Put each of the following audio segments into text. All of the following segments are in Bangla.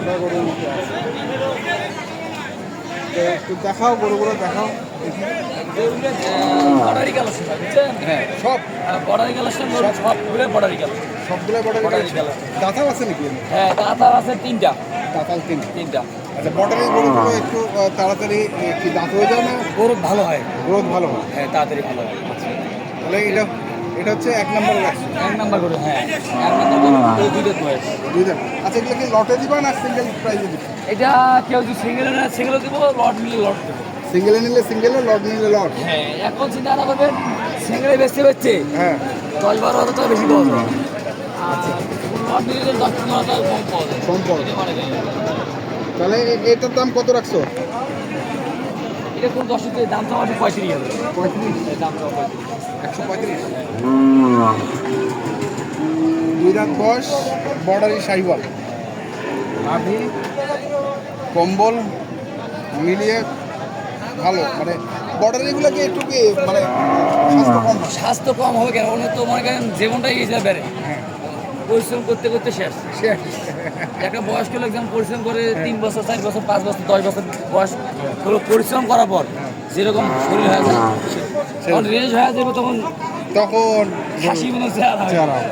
মোটা গরুর মতো আছে। তো একটু দেখাও, গরুগুলো দেখাও দেখি। হ্যাঁ, সব বর্ডারি কালেকশন সবগুলো বর্ডারি কালেকশন। সবগুলো বর্ডারি কালেকশন। দাঁতাল আছে নাকি? হ্যাঁ, দাঁতাল আছে তিনটা। দাঁতাল তিনটা। আচ্ছা, বর্ডারি গরুগুলো একটু তাড়াতাড়ি কি দাঁত হয়ে যায় না? গ্রোথ ভালো হয়। গ্রোথ ভালো হয়। হ্যাঁ, তাড়াতাড়ি ভালো হয়। তাহলে এটা হচ্ছে 1 নম্বরের গাছ। 1 নাম্বার গরু। হ্যাঁ, 1 নাম্বার গরু দুইটা বয়স। দুইটা। আচ্ছা, এগুলো কি লটে দিবা না সিঙ্গেল প্রাইজে দিবা? এটা কেউ যদি সিঙ্গেল না সিঙ্গেলও দিব, লট নিলে লট দেবো। সিঙ্গেলে নিলে সিঙ্গেলে, লট নিলে লট। হ্যাঁ, এখন চিন্তা না করবেন সিঙ্গেলে বেচতে বেচছে হ্যাঁ, 10-12 হাজার টাকা বেশি পাওয়া যায়। আচ্ছা, লট নিলে 10-15 হাজার কম পাওয়া যায়। কম পাওয়া যায়। তাহলে এটার দাম কত রাখছো? এটা কোন 10 দাম চাওয়া 35,000। 35? দাম চাওয়া 35। 135? দুই দাঁত বয়স, বর্ডারি শাহিওয়াল, আধি কম্বল মিলিয়ে ভালো। মানে বর্ডারিগুলোকে একটু কি মানে স্বাস্থ্য কম? স্বাস্থ্য কম হবে কেন? ওনার তো মনে করেন জীবনটাই হিসাবে বেড়ে। হ্যাঁ, পরিশ্রম করতে করতে শেষ। শেষ। একটা বয়স্ক লোক যেমন পরিশ্রম করে 3 বছর 4 বছর 5 বছর 10 বছর বয়স হলো, পরিশ্রম করার পর যেরকম শরীর হয়ে যায়, তখন রেঞ্জ হয়ে যাবে, তখন খাসি মনে চেহারা হবে। চেহারা হবে।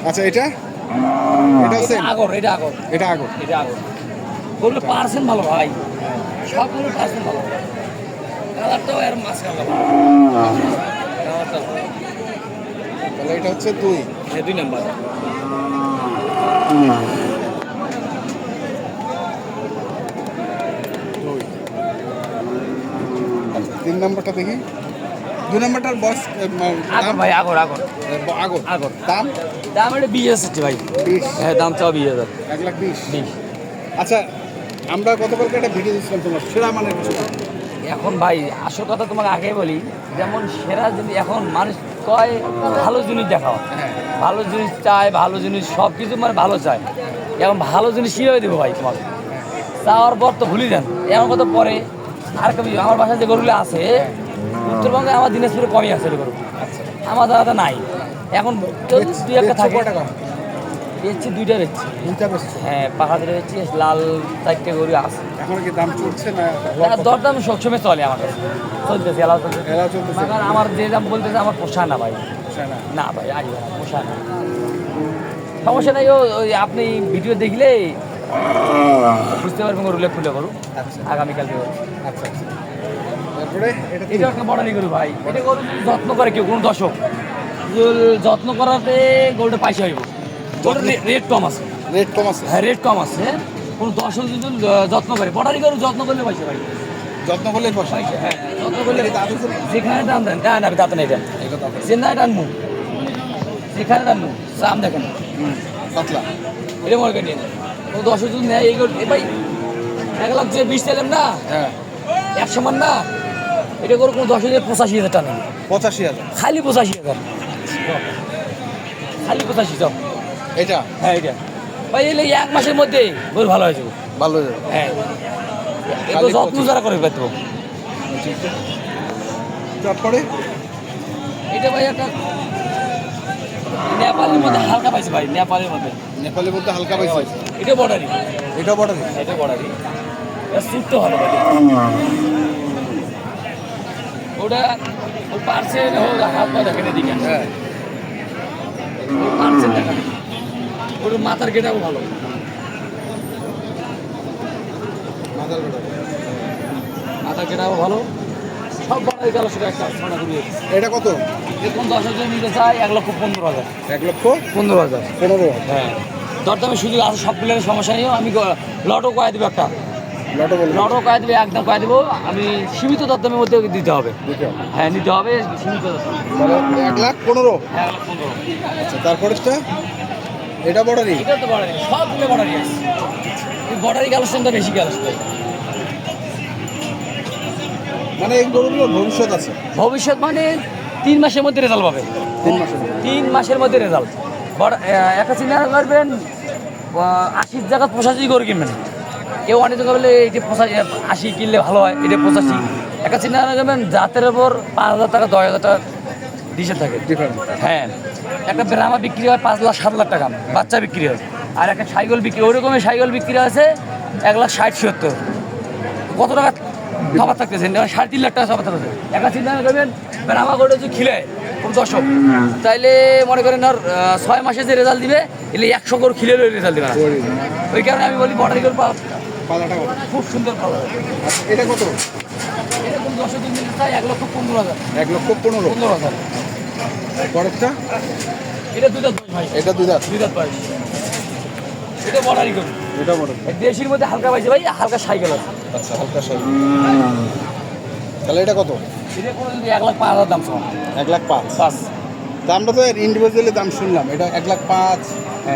আচ্ছা, এটা হচ্ছে আগর, এটা আগর, এটা আগর। এটা আগর। বললে পার্সেন্ট ভালো ভাই, সবগুলো পার্সেন্ট ভালো। কালারটাও এর মাছ কালার। কালারটা তাহলে এটা হচ্ছে 2 2 নাম্বার। আচ্ছা, 3 নম্বরটা দেখি। 2 নম্বরটার বয়স আগর ভাই, আগর আগর আগর আগর। দাম দাম এটা 20,000 ভাই। 20? হ্যাঁ, দাম চাও 20,000। 1,20,000। আচ্ছা, আমরা গতকালকে একটা ভিডিও দিচ্ছিলাম তোমার সেরা মানের কিছু। এখন ভাই আসল কথা তোমাকে আগে বলি, যেমন সেরা জিনিস এখন মানুষ কয় ভালো জিনিস দেখাও, ভালো জিনিস চায়, ভালো জিনিস সব কিছু মানে ভালো চায়। এখন ভালো জিনিস কীভাবে দেবো ভাই তোমাকে? চাওয়ার পর তো ভুলে যান। এমন কথা পরে আর কবি আমার বাসায় যে গরুগুলো আছে উত্তরবঙ্গে, আমার দিনাজপুরে কমই আছে গরু। আমার জায়গাটা নাই। এখন দুই একটা থাকে। বেচছি, দুইটা বেচছি। হ্যাঁ, পাখা ধরে বেচছি, লাল 4টে গরু আছে। এখন কি দাম চলছে না? দরদাম সবসময় চলে আমার কাছে, চলতেছে, এলাও চলতেছে। কারণ আমার যে দাম বলতেছে আমার পোষায় না ভাই। না ভাই, আসবে না, পোষায় না। সমস্যা নেই, ওই আপনি ভিডিও দেখলে বুঝতে পারবেন গরুগুলো খুলে গরু। আগামীকাল দেবো। তারপরে এটা একটা বড়ালি গরু ভাই। এটা গরু যত্ন করে কেউ, কোনো দর্শক যত্ন করাতে গরুটা পয়সা হইব। গরুর রেট কম আছে। রেট কম আছে? হ্যাঁ, রেট কম আছে। কোনো দর্শক যদি যত্ন করে, বড়ালি গরু যত্ন করলে পয়সা ভাই। যত্ন করলে পয়সা? হ্যাঁ, যত্ন করলে যেখানে দাম দেন, না না দাঁত নেই, যে না টানবো যেখানে টানবো দাম দেখেন পাতলা। এটা মনে করেন ও 10 যদি নেয় এই গরু, ভাই 1,20,000 যে 20 চাইলাম না, হ্যাঁ, 100 মান না, এটা গরু কোনো 10,000 85,000 টাকা নেবে। 85,000? খালি 85,000, খালি 85 সব। এটা? হ্যাঁ, এটা ভাই এলে 1 মাসের মধ্যে গরু ভালো হয়ে যাবে। ভালো হয়ে যাবে। হ্যাঁ, এগুলো যত্ন যারা করে পারতো। তারপরে এটা ভাই একটা নেপালের মধ্যে হালকা পাইছে ভাই, নেপালের মধ্যে হালকা পাইছে। এটা বর্ডারি, এটা বর্ডারি? এটা বর্ডারি। এটা সুটতে ভালো ভাই। ওটা ওই পার্সে হাত পা দেখেন এদিকে। হ্যাঁ, পার্সে দেখেন, ওটার মাথার গেটাও ভালো। মাথার গেটাও ভালো, সব বর্ডারি গেল সেটা একটা ছড়া ঘুরিয়ে। এটা কত? এখন 10,000 নিতে চাই 1,15,000। 1,15,000? হ্যাঁ, দরদামে সুযোগ আছে, সব প্লেয়ারের সমস্যা নেই। আমি লটও কয়ে দেবো একটা, লটও কয়ে দেবে, একদম কয়ে দেবো। আমি সীমিত দরদামের মধ্যে দিতে হবে। হ্যাঁ, নিতে হবে সীমিত দরদাম। 1,15,000? 1,15,000। আচ্ছা, তারপরেরটা? এটা বর্ডারি? এটা তো বর্ডারি, সবগুলো বর্ডারি আছে। এই বর্ডারি কালেকশনটা বেশি কালেকশন। মানে এই গরুগুলোর ভবিষ্যৎ আছে? ভবিষ্যৎ মানে 3 মাসের মধ্যে রেজাল্ট পাবে। 3 মাসের মধ্যে রেজাল্ট। একটা চিন্তা করবেন, 80 জায়গা 85 গরু কিনবেন। কেউ অনেক জায়গা বলে এটা 80 কিনলে ভালো হয়, এটা 85। একটা চিন্তা করবেন জাতের ওপর 5,000 টাকা 10,000 টাকা দিশে থাকে। হ্যাঁ, একটা ব্রাহ্মা বিক্রি হয় 5 লাখ 7 লাখ টাকা, বাচ্চা বিক্রি হয়। আর একটা সাইকেল বিক্রি, ওরকমই সাইকেল বিক্রি আছে 1,60,70,000 কত টাকা খাবার থাকতেছেন 3.5 লাখ টাকা খাবার থাকতেছে একা চিন্তা করবেন ব্রাহ্মা করে যদি খিলে খুব দর্শক তাইলে মনে করেন আর 6 মাসে যে রেজাল্ট দিবে এলে 100 করে খিলে রেজাল্ট দিবে না ওই কারণে আমি বলি বর্ডারি করে পালাটা কত? খুব সুন্দর পালা আচ্ছা, এটা কত? এরকম 10 দিন দিলে চাই 1,15,000 1,15,000 বরফটা? এটা দুই দাঁত বয়স ভাই এটা দুই দাঁত। দুই দাঁত বয়স এটা বর্ডারি করি এটা বড়। এই দেশির মধ্যে হালকা পাইছে ভাই হালকা সাইকেল আছে আচ্ছা, হালকা সাইজ। তাহলে এটা কত? এটা কোনো যদি 1,05,000 দাম শোনা 1,05,000। পাঁচ তা আমরা তো ইন্ডিভিজুয়ালি দাম শুনলাম, এটা 1,05,000,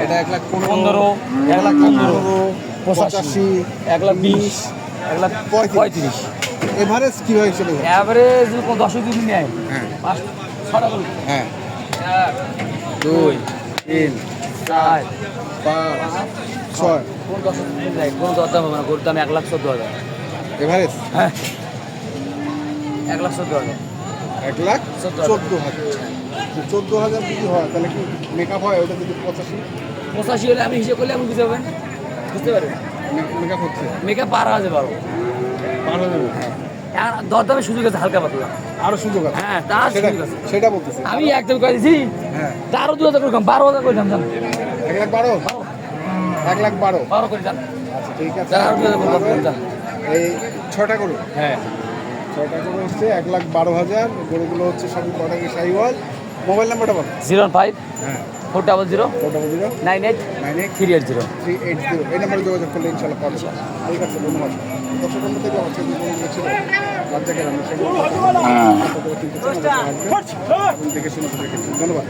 এটা 1,15,000, 1,15,000, 85, 1,20,000 1,35,000 এভারেজ কীভাবে হিসেবে হয়? অ্যাভারেজ 10 দিন নেয় হ্যাঁ 6টা গরু হ্যাঁ 1 2 3 4 5 6 কোন 10 দিন নেয় কোন দরদাম হবে না গরুর দাম 1,14,000 এভারেজ হ্যাঁ 1,14,000 1,14,000। 14,000 যদি হয় তাহলে কি মেকআপ হয়? ওটা যদি 85 85 হলে আমি হিসেব করলে আমি বুঝতে পারবেন বুঝতে পারবেন মেকআপ হচ্ছে, মেকআপ পার হয়ে পারো পার হয়ে যাবে। আর দরদামের সুযোগ আছে হালকা পাতলা আরো সুযোগ আছে, হ্যাঁ তার সেটা সুযোগ আছে সেটা বলতেছি। আমি একদম করে দিছি হ্যাঁ তারও 2,000 করে কম 12,000 করে দাম জান 1,12,000, 1,12,000। 12 করে যান আচ্ছা ঠিক আছে। তার আরো 2,000 করে যান এই 6টা গরু, হ্যাঁ 6টা গরু হচ্ছে 1,12,000। গরুগুলো হচ্ছে সবই কটাকি সাইওয়াল। মোবাইল নাম্বারটা বলো। 05 হ্যাঁ 400 400 98 98 380 380। এই নাম্বারে যোগাযোগ করলে ইনশাল্লাহ পাবে। ঠিক আছে, ধন্যবাদ। দর্শক বন্ধু থেকে আমার চ্যানেল ছিল রাজ্জাকের, আমি সেগুলো কিনতে চাই, আসবেন এবং দেখে শুনে বুঝে কিনবেন। ধন্যবাদ।